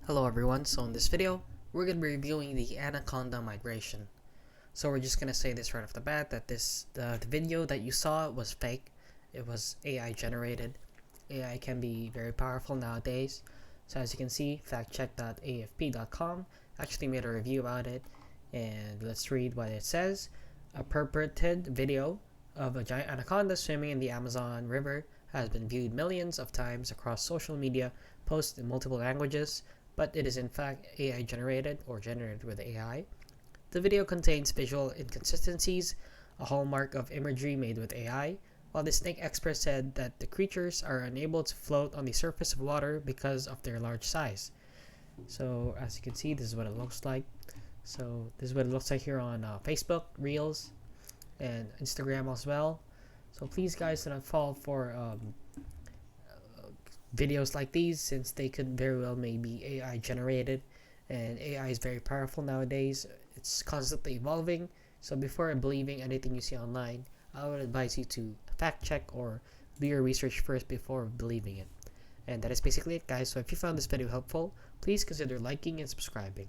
Hello everyone, so in this video, we're going to be reviewing the Anaconda Migration. So we're just going to say this right off the bat that the video that you saw was fake. It was AI generated. AI can be very powerful nowadays. So as you can see, factcheck.afp.com actually made a review about it. And let's read what it says. A purported video of a giant anaconda swimming in the Amazon River has been viewed millions of times across social media, posts in multiple languages, but it is in fact AI generated or generated with AI. The video contains visual inconsistencies, a hallmark of imagery made with AI, while the snake expert said that the creatures are unable to float on the surface of water because of their large size. So as you can see, this is what it looks like. So this is what it looks like here on Facebook, Reels, and Instagram as well. So please guys do not fall for videos like these, since they could very well maybe AI generated, and AI is very powerful nowadays. It's constantly evolving, so before believing anything you see online, I would advise you to fact check or do your research first before believing it. And that is basically it, guys. So if you found this video helpful, please consider liking and subscribing.